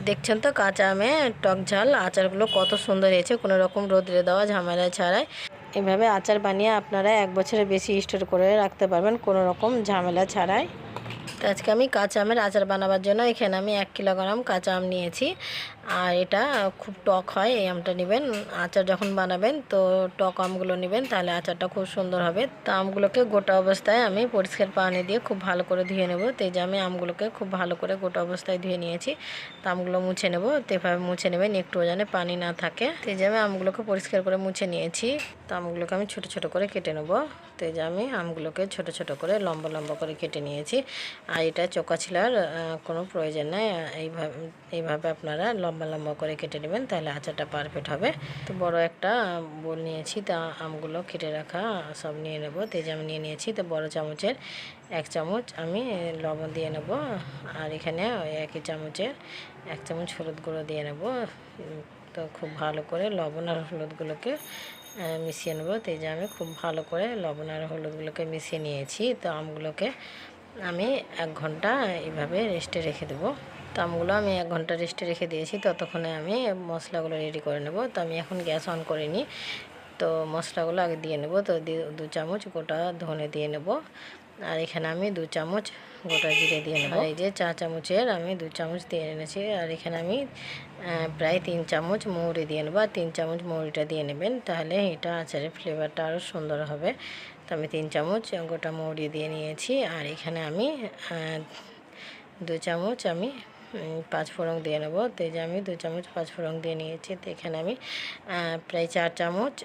দেখছেন তো কাঁচা আমে টক ঝাল আচারগুলো কত সুন্দর হয়েছে, কোনো রকম রোদ্রে দেওয়া ঝামেলা ছাড়াই। এভাবে আচার বানিয়ে আপনারা 1 বছরের বেশি স্টোর করে রাখতে পারবেন কোনো রকম ঝামেলা ছাড়াই। তো আজকে আমি কাঁচা আমের আচার বানাবার জন্য এখানে আমি 1 কিলোগ্রাম কাঁচা আম নিয়েছি। আর এটা খুব টক হয়, এই আমটা নেবেন। আচার যখন বানাবেন তো টক আমগুলো নেবেন, তাহলে আচারটা খুব সুন্দর হবে। তো আমগুলোকে গোটা অবস্থায় আমি পরিষ্কার পানি দিয়ে খুব ভালো করে ধুয়ে নেব। তো এই যে আমি আমগুলোকে খুব ভালো করে গোটা অবস্থায় ধুয়ে নিয়েছি। তো আমগুলো মুছে নেব। তো এভাবে মুছে নেবেন, একটুও যেন পানি না থাকে। তো এই যে আমি আমগুলোকে পরিষ্কার করে মুছে নিয়েছি। তো আমগুলোকে আমি ছোট ছোট করে কেটে নেব। তো এই যে আমি আমগুলোকে ছোট ছোট করে লম্বা লম্বা করে কেটে নিয়েছি। আর এটা চোকা ছিলার কোনো প্রয়োজন নেই। এইভাবে আপনারা লম্বা লম্বা করে কেটে নেবেন, তাহলে আচারটা পারফেক্ট হবে। তো বড় একটা বোল নিয়েছি, তা আমগুলো কেটে রাখা সব নিয়ে নেব। তো এই যে আমি নিয়ে নিয়েছি। তো বড় চামচের 1 চামচ আমি লবণ দিয়ে নেব। আর এখানে একই চামচের 1 চামচ হলুদ গুঁড়ো দিয়ে নেব। তো খুব ভালো করে লবণ আর হলুদগুলোকে মিশিয়ে নেব। তো এই যে আমি খুব ভালো করে লবণ আর হলুদগুলোকে মিশিয়ে নিয়েছি। তো আমগুলোকে আমি 1 ঘন্টা এইভাবে রেস্টে রেখে দেবো। তো আমগুলো আমি 1 ঘন্টা রেস্টে রেখে দিয়েছি, ততক্ষণে আমি মশলাগুলো রেডি করে নেব। তো আমি এখন গ্যাস অন করিনি। তো মশলাগুলো আগে দিয়ে নেব। তো 2 চামচ গোটা ধনে দিয়ে নেব। আর এখানে আমি 2 চামচ গোটা জিরে দিয়ে নেব। এই যে 4 চামচের আমি 2 চামচ দিয়ে এনেছি। আর এখানে আমি প্রায় 3 চামচ মৌরি দিয়ে নেব। আর 3 চামচ মৌরিটা দিয়ে নেবেন, তাহলে এটা আচারের ফ্লেভারটা আরও সুন্দর হবে। তো আমি 3 চামচ গোটা মৌরি দিয়ে নিয়েছি। আর এখানে আমি 2 চামচ আমি 5 ফোড়ন দিয়ে নেব। তো এই যে আমি 2 চামচ 5 ফোড়ন দিয়ে নিয়েছি। তো এখানে আমি প্রায় 4 চামচ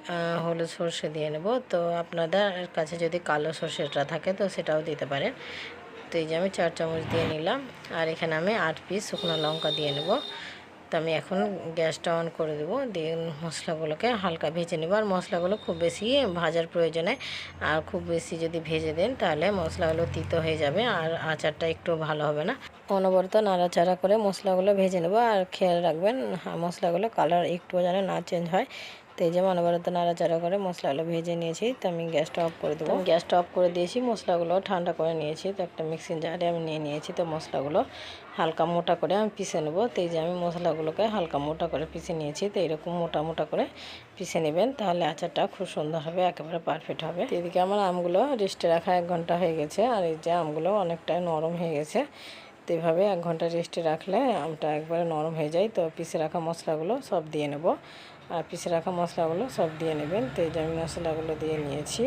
হলুদ সর্ষে দিয়ে নেব। তো আপনাদের কাছে যদি কালো সর্ষেটা থাকে তো সেটাও দিতে পারেন। তো এই যে আমি 4 চামচ দিয়ে নিলাম। আর এখানে আমি 8 পিস শুকনো লঙ্কা দিয়ে নেব। তো আমি এখন গ্যাসটা অন করে দেবো, দিয়ে মশলাগুলোকে হালকা ভেজে নেব। আর মশলাগুলো খুব বেশি ভাজার প্রয়োজনে, আর খুব বেশি যদি ভেজে দেন তাহলে মশলাগুলো তিতো হয়ে যাবে আর আচারটা একটু ভালো হবে না। অনবরত নাড়াচাড়া করে মশলাগুলো ভেজে নেব। আর খেয়াল রাখবেন মশলাগুলো কালার একটুও যেন না চেঞ্জ হয়। তো এই যে অনবরত নাড়াচাড়া করে মশলাগুলো ভেজে নিয়েছি। তো আমি গ্যাসটা অফ করে দেবো। আমি গ্যাসটা অফ করে দিয়েছি, মশলাগুলো ঠান্ডা করে নিয়েছি। তো একটা মিক্সিং জারে আমি নিয়ে নিয়েছি। তো মশলাগুলো হালকা মোটা করে আমি পিষে নেব। তো এই যে আমি মশলাগুলোকে হালকা মোটা করে পিষে নিয়েছি। তো এরকম মোটা মোটা করে পিষে নেবেন, তাহলে আচারটা খুব সুন্দর হবে, একেবারে পারফেক্ট হবে। তো এদিকে আমার আমগুলো রেস্টে রাখা 1 ঘন্টা হয়ে গেছে। আর এই যে আমগুলো অনেকটাই নরম হয়ে গেছে। তো এভাবে 1 ঘন্টা রেস্টে রাখলে আমটা একবারে নরম হয়ে যায়। তো পিষে রাখা মশলাগুলো সব দিয়ে নেব। আর পিষে রাখা মশলাগুলো সব দিয়ে নেবেন। তো এই যে আমি মশলাগুলো দিয়ে নিয়েছি।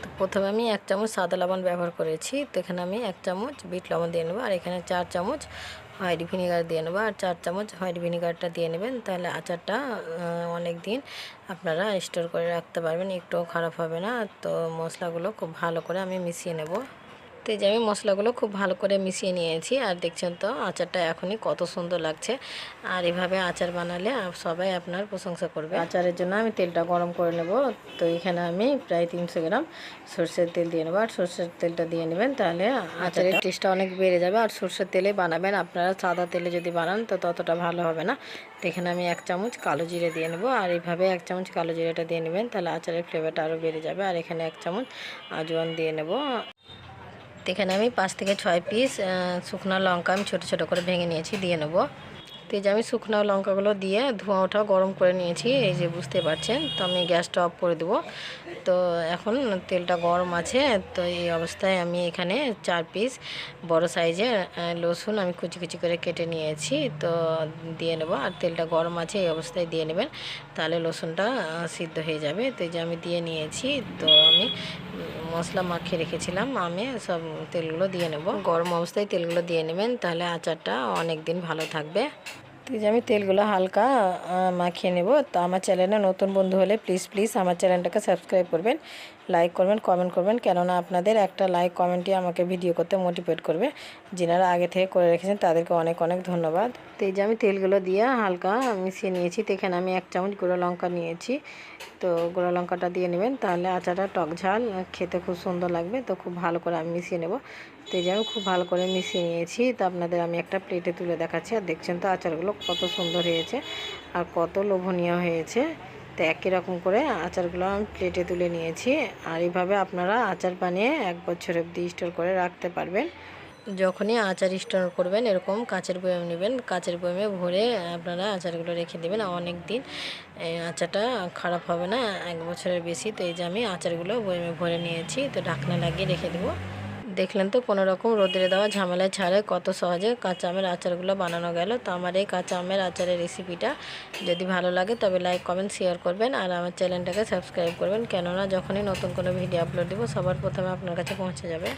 তো প্রথমে আমি 1 চামচ সাদা লবণ ব্যবহার করেছি। তো এখানে আমি 1 চামচ বিট লবণ দিয়ে নেব। আর এখানে 4 চামচ হোয়াইট ভিনিগার দিয়ে নেব। আর 4 চামচ হোয়াইট ভিনিগারটা দিয়ে নেবেন, তাহলে আচারটা অনেক দিন আপনারা স্টোর করে রাখতে পারবেন, একটুও খারাপ হবে না। তো মশলাগুলো খুব ভালো করে আমি মিশিয়ে নেব। তো এই যে আমি মশলাগুলো খুব ভালো করে মিশিয়ে নিয়েছি। আর দেখছেন তো আচারটা এখনই কত সুন্দর লাগছে। আর এভাবে আচার বানালে সবাই আপনার প্রশংসা করবে। আচারের জন্য আমি তেলটা গরম করে নেব। তো এখানে আমি প্রায় 300 গ্রাম সরষের তেল দিয়ে নেব। আর সরষের তেলটা দিয়ে নেবেন, তাহলে আচারের টেস্টটা অনেক বেড়ে যাবে। আর সরষের তেলে বানাবেন, আপনারা সাদা তেলে যদি বানান তো ততটা ভালো হবে না। তো এখানে আমি 1 চামচ কালো জিরে দিয়ে নেব। আর এইভাবে 1 চামচ কালো জিরেটা দিয়ে নেবেন, তাহলে আচারের ফ্লেভারটা আরও বেড়ে যাবে। আর এখানে 1 চামচ আজওয়ান দিয়ে নেব। এখানে আমি 5 থেকে 6 পিস শুকনো লঙ্কা আমি ছোটো ছোটো করে ভেঙে নিয়েছি, দিয়ে নেব। তো এই যে আমি শুকনো লঙ্কাগুলো দিয়ে ধোঁয়া ওঠা গরম করে নিয়েছি, এই যে বুঝতে পারছেন। তো আমি গ্যাসটা অফ করে দেবো। তো এখন তেলটা গরম আছে। তো এই অবস্থায় আমি এখানে 4 পিস বড় সাইজের রসুন আমি কুচি কুচি করে কেটে নিয়েছি, তো দিয়ে নেব। আর তেলটা গরম আছে, এই অবস্থায় দিয়ে নেবেন, তাহলে রসুনটা সিদ্ধ হয়ে যাবে। তো এই যে আমি দিয়ে নিয়েছি। তো আমি মশলা মাখিয়ে রেখেছিলাম আমি সব তেলগুলো দিয়ে নেব। গরম অবস্থায় তেলগুলো দিয়ে নেবেন, তাহলে আচারটা অনেক দিন ভালো থাকবে। তো এই যে আমি তেলগুলো হালকা মাখিয়ে নেব। তো আমার চ্যানেলে নতুন বন্ধু হলে প্লিজ আমার চ্যানেলটাকে সাবস্ক্রাইব করবেন, লাইক করবেন, কমেন্ট করবেন, কেননা আপনাদের একটা লাইক কমেন্টই আমাকে ভিডিও করতে মোটিভেট করবে। যিনারা আগে থেকে করে রেখেছেন তাদেরকে অনেক অনেক ধন্যবাদ। তো এই যে আমি তেলগুলো দিয়ে হালকা মিশিয়ে নিয়েছি। তো এখানে আমি 1 চামচ গুঁড়ো লঙ্কা নিয়েছি। তো গুঁড়ো লঙ্কাটা দিয়ে নেবেন, তাহলে আচারটা টক ঝাল খেতে খুব সুন্দর লাগবে। তো খুব ভালো করে আমি মিশিয়ে নেব। তো এই যে আমি খুব ভালো করে মিশিয়ে নিয়েছি। তো আপনাদের আমি একটা প্লেটে তুলে দেখাচ্ছি। আর দেখছেন তো আচারগুলো কত সুন্দর হয়েছে আর কত লোভনীয় হয়েছে। তো একই রকম করে আচারগুলো আমি প্লেটে তুলে নিয়েছি। আর এইভাবে আপনারা আচার বানিয়ে 1 বছর অবধি স্টোর করে রাখতে পারবেন। যখনই আচার স্টোর করবেন এরকম কাচের বয়াম নেবেন, কাচের বয়ামে ভরে আপনারা আচারগুলো রেখে দেবেন অনেক দিন। আচারটা খারাপ হবে না 1 বছরের বেশি। তো এই যে আমি আচারগুলো বয়ামে ভরে নিয়েছি, তো ঢাকনা লাগিয়ে রেখে দেবো। দেখলেন তো কোনো রকম রোদে দেওয়া ঝামেলা ছাড়াই কত সহজে কাঁচা আমের আচারগুলো বানানো গেল। তো আমার এই কাঁচা আমের আচারের রেসিপিটা যদি ভালো লাগে তবে লাইক কমেন্ট শেয়ার করবেন আর আমার চ্যানেলটাকে সাবস্ক্রাইব করবেন, কেননা যখনই নতুন কোনো ভিডিও আপলোড দেবো সবার প্রথমে আপনার কাছে পৌঁছে যাবে।